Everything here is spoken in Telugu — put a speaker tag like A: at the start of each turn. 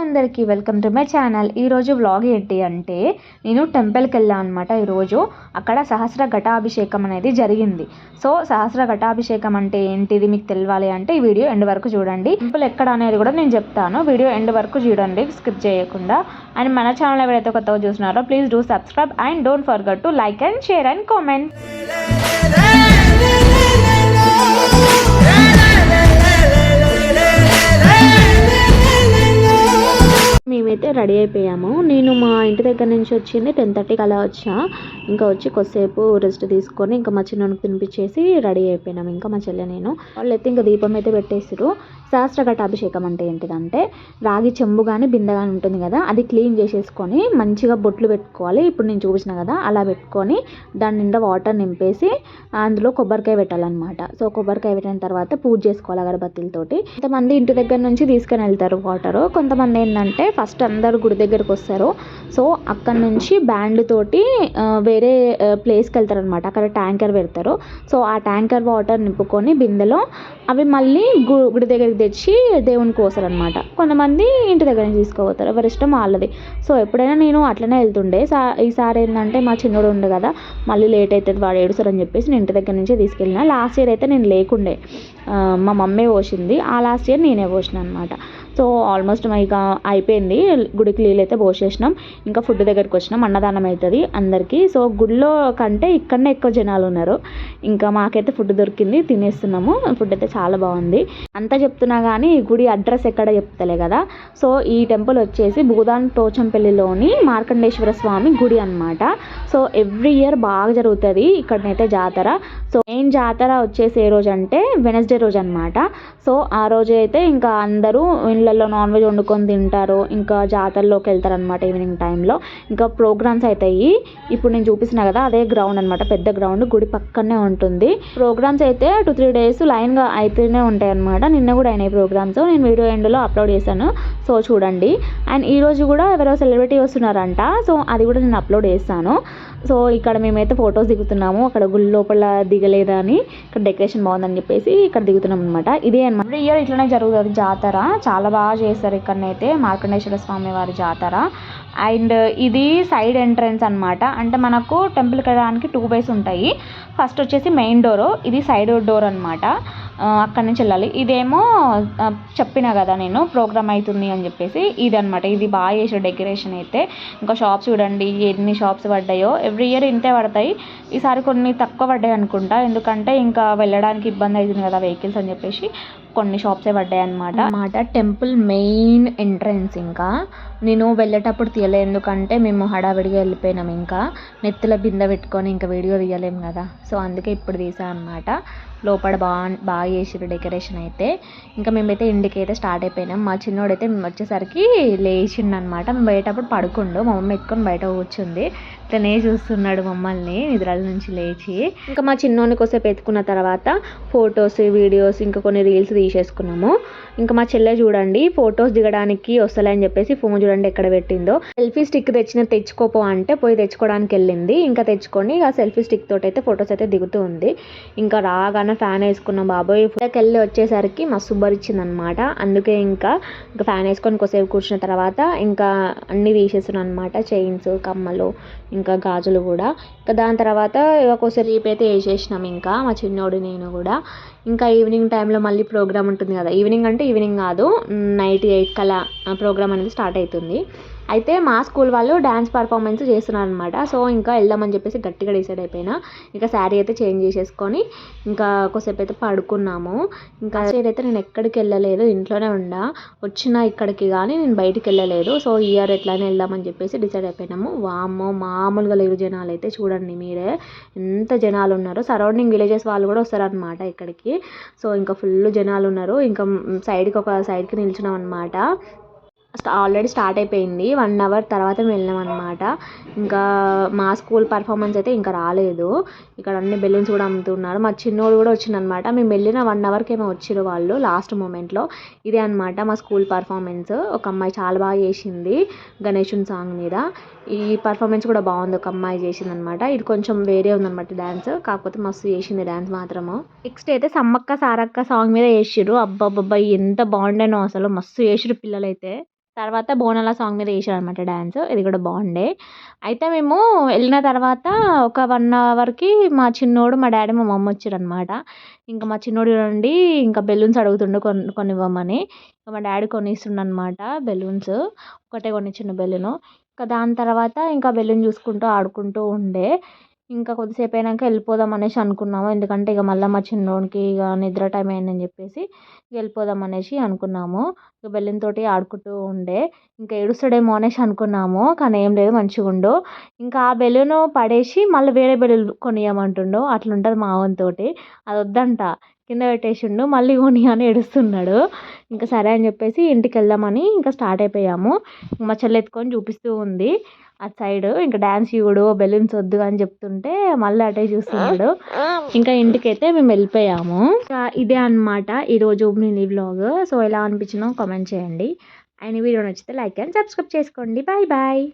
A: అందరికీ వెల్కమ్ టు మై ఛానల్. ఈరోజు వ్లాగ్ ఏంటి అంటే నేను టెంపుల్కి వెళ్ళాను అనమాట. ఈరోజు అక్కడ సహస్ర ఘటాభిషేకం అనేది జరిగింది. సో సహస్ర ఘటాభిషేకం అంటే ఏంటిది మీకు తెలియాలి అంటే ఈ వీడియో ఎండ్ వరకు చూడండి. టెంపుల్ ఎక్కడ అనేది కూడా నేను చెప్తాను. వీడియో ఎండ్ వరకు చూడండి స్కిప్ చేయకుండా. అండ్ మన ఛానల్ ఎవరైతే కొత్తగా చూస్తున్నారో please do subscribe and don't forget to like and share and comment. మేమైతే రెడీ అయిపోయాము. నేను మా ఇంటి దగ్గర నుంచి వచ్చింది 10:30కి అలా వచ్చా. ఇంకా వచ్చి కొద్దిసేపు రెస్ట్ తీసుకొని ఇంకా మా చిన్నకి తినిపించేసి రెడీ అయిపోయినాము. ఇంకా మా చెల్లె నేను వాళ్ళైతే ఇంకా దీపం అయితే పెట్టేసారు. సహస్ర ఘటాభిషేకం అంటే ఏంటిదంటే రాగి చెంబు కానీ బిందె కానీ ఉంటుంది కదా, అది క్లీన్ చేసేసుకొని మంచిగా బొట్లు పెట్టుకోవాలి. ఇప్పుడు నేను చూపించిన కదా అలా పెట్టుకొని దాని నిండా వాటర్ నింపేసి అందులో కొబ్బరికాయ పెట్టాలన్నమాట. సో కొబ్బరికాయ పెట్టిన తర్వాత పూజ చేసుకోవాలి అగరబత్తులతోటి. కొంతమంది ఇంటి దగ్గర నుంచి తీసుకొని వెళ్తారు వాటర్. కొంతమంది ఏంటంటే ఫస్ట్ అందరు గుడి దగ్గరకు వస్తారు. సో అక్కడ నుంచి బ్యాండ్ తోటి వేరే ప్లేస్కి వెళ్తారు అనమాట. అక్కడ ట్యాంకర్ పెడతారు. సో ఆ ట్యాంకర్ వాటర్ నింపుకొని బిందెలో అవి మళ్ళీ గుడి దగ్గరికి తెచ్చి దేవునికి పోస్తారు అనమాట. కొంతమంది ఇంటి దగ్గర నుంచి తీసుకోపోతారు, ఎవరి ఇష్టం వాళ్ళది. సో ఎప్పుడైనా నేను అట్లనే వెళ్తుండే. ఈసారి ఏంటంటే మా చిన్నోడు ఉండు కదా, మళ్ళీ లేట్ అవుతుంది వాడు ఏడుస్తారు అని చెప్పేసి నేను ఇంటి దగ్గర నుంచే తీసుకెళ్ళిన. లాస్ట్ ఇయర్ అయితే నేను లేకుండే, మా మమ్మీ పోసింది. ఆ లాస్ట్ ఇయర్ నేనే పోసిన అనమాట. సో ఆల్మోస్ట్ ఇక అయిపోయింది. గుడికి నీళ్ళు అయితే పోసేసినాం. ఇంకా ఫుడ్ దగ్గరికి వచ్చినాం. అన్నదానం అవుతుంది అందరికీ. సో గుడిలో కంటే ఇక్కడనే ఎక్కువ జనాలు ఉన్నారు. ఇంకా మాకైతే ఫుడ్ దొరికింది, తినేస్తున్నాము. ఫుడ్ అయితే చాలా బాగుంది. అంతా చెప్తున్నా కానీ ఈ గుడి అడ్రస్ ఎక్కడ చెప్తలే కదా. సో ఈ టెంపుల్ వచ్చేసి భూదాన్ పోచంపల్లిలోని మార్కండేశ్వర స్వామి గుడి అనమాట. సో ఎవ్రీ ఇయర్ బాగా జరుగుతుంది ఇక్కడనైతే జాతర. సో మెయిన్ జాతర వచ్చేసి ఏ రోజు అంటే వెనస్డే రోజు అనమాట. సో ఆ రోజు అయితే ఇంకా అందరూ ఇళ్ళల్లో నాన్ వెజ్ వండుకొని తింటారు. ఇంకా జాతరలోకి వెళ్తారు అనమాట ఈవినింగ్ టైంలో. ఇంకా ప్రోగ్రామ్స్ అవుతాయి. ఇప్పుడు నేను చూపిస్తున్నా కదా అదే గ్రౌండ్ అనమాట, పెద్ద గ్రౌండ్ గుడి పక్కనే ఉంటుంది. ప్రోగ్రామ్స్ అయితే 2-3 డేస్ లైన్గా అయితేనే ఉంటాయి అనమాట. నిన్న కూడా అయినాయి ప్రోగ్రామ్స్. నేను వీడియో ఎండ్లో అప్లోడ్ చేశాను, సో చూడండి. అండ్ ఈరోజు కూడా ఎవరో సెలబ్రిటీ వస్తున్నారంట. సో అది కూడా నేను అప్లోడ్ చేస్తాను. సో ఇక్కడ మేమైతే ఫొటోస్ దిగుతున్నాము. అక్కడ గుడి లోపల దిగలేదా అని, ఇక్కడ డెకరేషన్ బాగుందని చెప్పేసి ఇక్కడ దిగుతున్నాం అనమాట. ఇదే అనమాట ఎవ్రీ ఇయర్ ఇట్లనే జరుగుతుంది జాతర. చాలా బాగా చేస్తారు ఇక్కడనైతే మార్కండేశ్వర స్వామి వారి జాతర. అండ్ ఇది సైడ్ ఎంట్రన్స్ అనమాట. అంటే మనకు టెంపుల్కి వెళ్ళడానికి 2 ways ఉంటాయి. ఫస్ట్ వచ్చేసి మెయిన్ డోర్, ఇది సైడ్ డోర్ అనమాట. అక్కడి నుంచి వెళ్ళాలి. ఇదేమో చెప్పినా కదా నేను ప్రోగ్రామ్ అవుతుంది అని చెప్పేసి, ఇది అనమాట. ఇది బాగా చేసారు డెకరేషన్ అయితే. ఇంకా షాప్స్ చూడండి ఎన్ని షాప్స్ పడ్డాయో. ఎవ్రీ ఇయర్ ఇంతే పడతాయి. ఈసారి కొన్ని తక్కువ పడ్డాయి అనుకుంటా, ఎందుకంటే ఇంకా వెళ్ళడానికి ఇబ్బంది అవుతుంది కదా వెహికల్స్ అని చెప్పేసి కొన్ని షాప్సే పడ్డాయి అనమాట. Temple main entrance. ఇంకా నేను వెళ్ళేటప్పుడు తీయలేదు, ఎందుకంటే మేము హడావిడిగా వెళ్ళిపోయినాం. ఇంకా నెత్తిల బిందె పెట్టుకొని ఇంకా వీడియో తీయలేము కదా. సో అందుకే ఇప్పుడు తీసాను అనమాట. లోపల బాగా చేసారు డెకరేషన్ అయితే. ఇంకా మేమైతే ఇంటికి అయితే స్టార్ట్ అయిపోయినాం. మా చిన్నోడైతే మేము వచ్చేసరికి లేచిండు అనమాట. మేము బయటప్పుడు పడుకుండు, మా మమ్మీ ఎత్తుకొని బయట కూర్చుంది. ఇట్లనే చూస్తున్నాడు మమ్మల్ని నిద్రల నుంచి లేచి. ఇంకా మా చిన్నోని కోసేపు ఎత్తుకున్న తర్వాత ఫొటోస్, వీడియోస్, ఇంకా కొన్ని రీల్స్ తీసేసుకున్నాము. ఇంకా మా చెల్లె చూడండి ఫొటోస్ దిగడానికి వస్తలే అని చెప్పేసి ఫోన్ చూడండి ఎక్కడ పెట్టిందో. సెల్ఫీ స్టిక్ తెచ్చుకోపో అంటే పోయి తెచ్చుకోవడానికి వెళ్ళింది. ఇంకా తెచ్చుకొని ఆ సెల్ఫీ స్టిక్ తోటి అయితే ఫొటోస్ అయితే దిగుతూ ఉంది. ఇంకా రాగానే ఫ్యాన్ వేసుకున్నాం. బాబోయ్ వెళ్ళి వచ్చేసరికి మస్తు ఉబ్బరిచ్చింది అనమాట. అందుకే ఇంకా ఫ్యాన్ వేసుకొని కొద్దిసేపు కూర్చున్న తర్వాత ఇంకా అన్నీ తీసేస్తున్నాను అనమాట. చైన్స్, కమ్మలు, ఇంకా గాజులు కూడా. ఇంకా దాని తర్వాత కొద్దిసేపు రీప్ అయితే వేసేసినాం ఇంకా మా చిన్నోడు నేను కూడా. ఇంకా ఈవినింగ్ టైంలో మళ్ళీ ప్రోగ్రామ్ ఉంటుంది కదా. ఈవినింగ్ అంటే ఈవినింగ్ కాదు, నైట్ 8 కల్లా ప్రోగ్రామ్ అనేది స్టార్ట్ అవుతుంది. అయితే మా స్కూల్ వాళ్ళు డ్యాన్స్ పర్ఫార్మెన్స్ చేస్తున్నారు అనమాట. సో ఇంకా వెళ్దామని చెప్పేసి గట్టిగా డిసైడ్ అయిపోయినా. ఇంకా శారీ అయితే చేంజ్ చేసేసుకొని ఇంకా కొద్దిసేపు అయితే పడుకున్నాము. ఇంకా అయితే నేను ఎక్కడికి వెళ్ళలేదు, ఇంట్లోనే వచ్చిన ఇక్కడికి కానీ నేను బయటికి వెళ్ళలేదు. సో ఈ ఇయర్ ఎట్లయినా వెళ్దామని చెప్పేసి డిసైడ్ అయిపోయినాము. వామ్మో మామూలుగా లేరు జనాలు అయితే. చూడండి మీరే ఎంత జనాలు ఉన్నారు. సరౌండింగ్ విలేజెస్ వాళ్ళు కూడా వస్తారనమాట ఇక్కడికి. సో ఇంకా ఫుల్ జనాలు ఉన్నారు. ఇంకా సైడ్కి నిల్చున్నాం అనమాట. ఆల్రెడీ స్టార్ట్ అయిపోయింది. 1 hour తర్వాత మేము వెళ్ళాం అనమాట. ఇంకా మా స్కూల్ పర్ఫార్మెన్స్ అయితే ఇంకా రాలేదు. ఇక్కడ అన్ని బెలూన్స్ కూడా అమ్ముతున్నారు. మా చిన్నోడు కూడా వచ్చిందనమాట. మేము వెళ్ళిన 1 hourకి ఏమో వచ్చిరు వాళ్ళు లాస్ట్ మూమెంట్లో. ఇదే అనమాట మా స్కూల్ పర్ఫార్మెన్స్. ఒక అమ్మాయి చాలా బాగా చేసింది గణేశుని సాంగ్ మీద. ఈ పర్ఫార్మెన్స్ కూడా బాగుంది, ఒక అమ్మాయి చేసింది అనమాట. ఇది కొంచెం వేరే ఉందన్నమాట డ్యాన్స్, కాకపోతే మస్తు చేసింది డ్యాన్స్ మాత్రము. నెక్స్ట్ అయితే సమ్మక్క సారక్క సాంగ్ మీద చేసిర్రు. అబ్బాబ్బా ఎంత బాగుండేనో అసలు, మస్తు చేసిర్రు పిల్లలైతే. తర్వాత బోనాల సాంగ్ మీద వేసాడనమాట డ్యాన్స్. ఇది కూడా బాగుండే. అయితే మేము వెళ్ళిన తర్వాత ఒక 1 అవర్‌కి మా చిన్నోడు, మా డ్యాడీ, మా మమ్మీ వచ్చిరనమాట. ఇంకా మా చిన్నోడు చూడండి ఇంకా బెలూన్స్ అడుగుతుండు కొనివ్వమని. మా డ్యాడీ కొనిస్తుండనమాట బెలూన్స్. ఒకటే కొనిచ్చిండు బెలూను. ఇంకా దాని తర్వాత ఇంకా బెలూన్ చూసుకుంటూ ఆడుకుంటూ ఉండే. ఇంకా కొద్దిసేపు అయినాక వెళ్ళిపోదాం అనేసి అనుకున్నాము. ఎందుకంటే ఇక మళ్ళీ మా చిన్నోడికి ఇక నిద్ర టైం అయిందని చెప్పేసి వెళ్ళిపోదాం అనేసి అనుకున్నాము. ఇక బెలూన్‌తోటి ఆడుకుంటూ ఉండే. ఇంకా ఏడుస్తాడేమో అనేసి అనుకున్నాము. కానీ ఏం లేదు మంచిగుండు. ఇంకా ఆ బెలూను పడేసి మళ్ళీ వేరే బెలూన్ కొనియమంటుండు. అట్లుంటది మా వానితోటి. అది వద్దంట. కింద పెట్టేసిండు. మళ్ళీ కొని అని ఏడుస్తున్నాడు. ఇంకా సరే అని చెప్పేసి ఇంటికెళ్దామని ఇంకా స్టార్ట్ అయిపోయాము. మా చెల్లి ఎత్తుకొని చూపిస్తూ ఉంది అటు సైడు. ఇంకా డాన్స్ చూడు బెలూన్స్ వద్దు అని చెప్తుంటే మళ్ళీ అటే చూస్తున్నాడు. ఇంకా ఇంటికైతే మేము వెళ్ళిపోయాము. ఇంకా ఇదే అనమాట ఈరోజు మినీ వ్లాగ్. సో ఎలా అనిపించిందో కామెంట్ చేయండి. అండ్ ఈ వీడియో నచ్చితే లైక్ అండ్ సబ్స్క్రైబ్ చేసుకోండి. Bye bye.